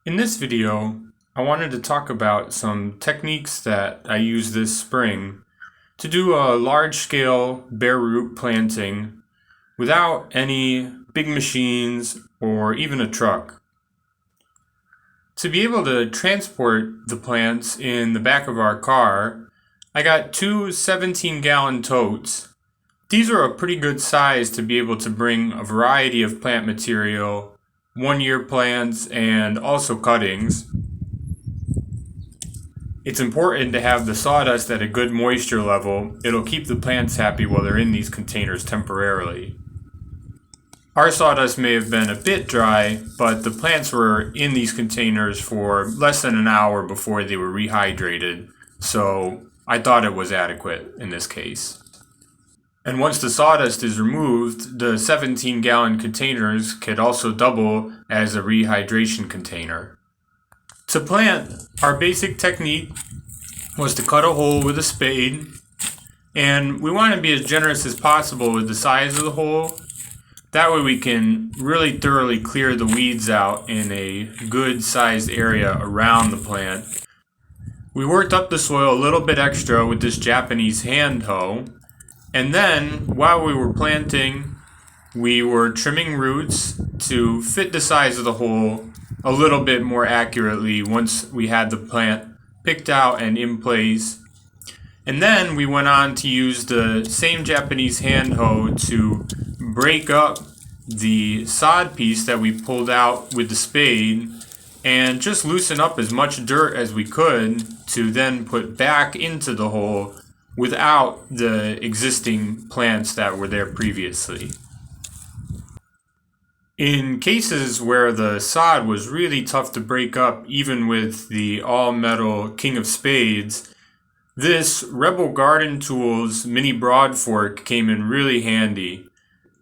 In this video, I wanted to talk about some techniques that I used this spring to do a large-scale bare root planting without any big machines or even a truck. To be able to transport the plants in the back of our car, I got two 17-gallon totes. These are a pretty good size to be able to bring a variety of plant material, one-year plants, and also cuttings. It's important to have the sawdust at a good moisture level. It'll keep the plants happy while they're in these containers temporarily. Our sawdust may have been a bit dry, but the plants were in these containers for less than an hour before they were rehydrated, so I thought it was adequate in this case. And once the sawdust is removed, the 17-gallon containers could also double as a rehydration container. To plant, our basic technique was to cut a hole with a spade, and we want to be as generous as possible with the size of the hole. That way we can really thoroughly clear the weeds out in a good sized area around the plant. We worked up the soil a little bit extra with this Japanese hand hoe. And then, while we were planting, we were trimming roots to fit the size of the hole a little bit more accurately once we had the plant picked out and in place. And then we went on to use the same Japanese hand hoe to break up the sod piece that we pulled out with the spade and just loosen up as much dirt as we could to then put back into the hole without the existing plants that were there previously. In cases where the sod was really tough to break up, even with the all-metal King of Spades, this Rebel Garden Tools mini broadfork came in really handy.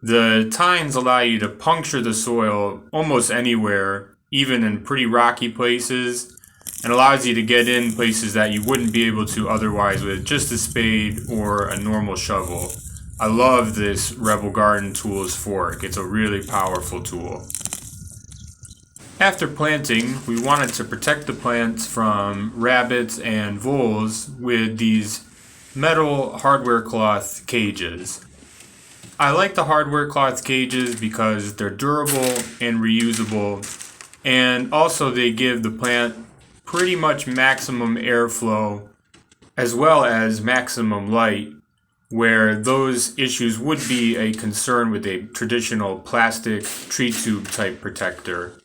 The tines allow you to puncture the soil almost anywhere, even in pretty rocky places, and allows you to get in places that you wouldn't be able to otherwise with just a spade or a normal shovel. I love this Rebel Garden Tools fork. It's a really powerful tool. After planting, we wanted to protect the plants from rabbits and voles with these metal hardware cloth cages. I like the hardware cloth cages because they're durable and reusable, and also they give the plant pretty much maximum airflow as well as maximum light, where those issues would be a concern with a traditional plastic tree tube type protector.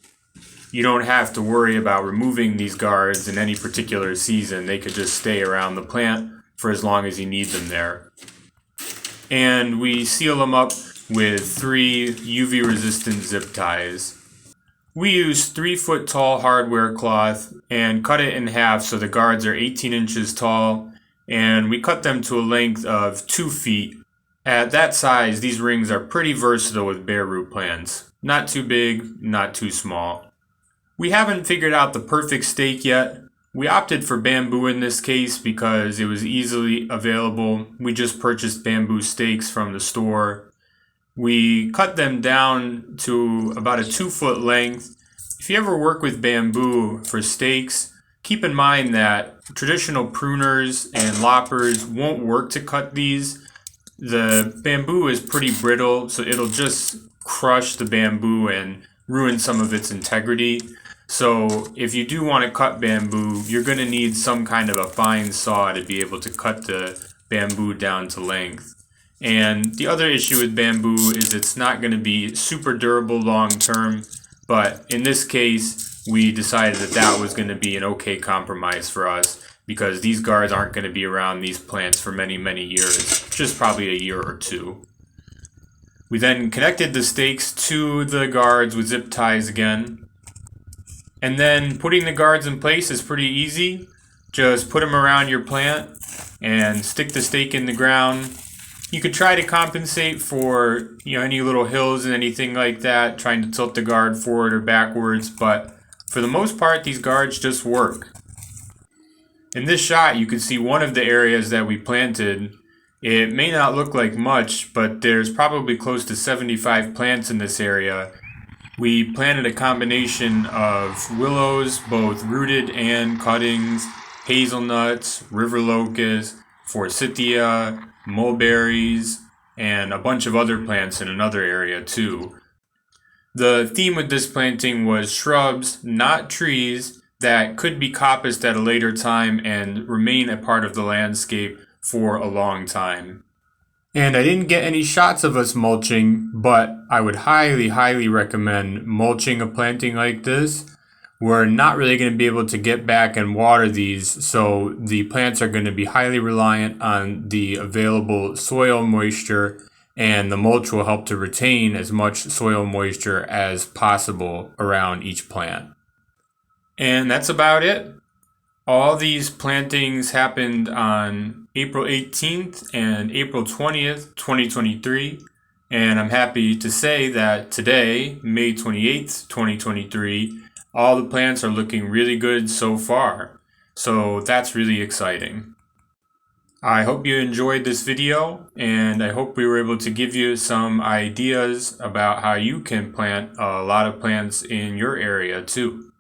You don't have to worry about removing these guards in any particular season. They could just stay around the plant for as long as you need them there. And we seal them up with 3 UV resistant zip ties. We use 3-foot tall hardware cloth and cut it in half so the guards are 18 inches tall, and we cut them to a length of 2 feet. At that size, these rings are pretty versatile with bare root plants. Not too big, not too small. We haven't figured out the perfect stake yet. We opted for bamboo in this case because it was easily available. We just purchased bamboo stakes from the store. We cut them down to about a 2-foot length. If you ever work with bamboo for stakes, keep in mind that traditional pruners and loppers won't work to cut these. The bamboo is pretty brittle, so it'll just crush the bamboo and ruin some of its integrity. So if you do want to cut bamboo, you're going to need some kind of a fine saw to be able to cut the bamboo down to length. And the other issue with bamboo is it's not going to be super durable long term, but in this case, we decided that that was going to be an okay compromise for us because these guards aren't going to be around these plants for many, many years, just probably a year or two. We then connected the stakes to the guards with zip ties again. And then putting the guards in place is pretty easy. Just put them around your plant and stick the stake in the ground. You could try to compensate for any little hills and anything like that, trying to tilt the guard forward or backwards, but for the most part, these guards just work. In this shot, you can see one of the areas that we planted. It may not look like much, but there's probably close to 75 plants in this area. We planted a combination of willows, both rooted and cuttings, hazelnuts, river locust, forsythia, mulberries, and a bunch of other plants in another area too. The theme with this planting was shrubs, not trees, that could be coppiced at a later time and remain a part of the landscape for a long time. And I didn't get any shots of us mulching, but I would highly recommend mulching a planting like this. We're not really going to be able to get back and water these, so the plants are going to be highly reliant on the available soil moisture, and the mulch will help to retain as much soil moisture as possible around each plant. And that's about it. All these plantings happened on April 18th and April 20th, 2023. And I'm happy to say that today, May 28th, 2023, all the plants are looking really good so far. So that's really exciting. I hope you enjoyed this video, and I hope we were able to give you some ideas about how you can plant a lot of plants in your area too.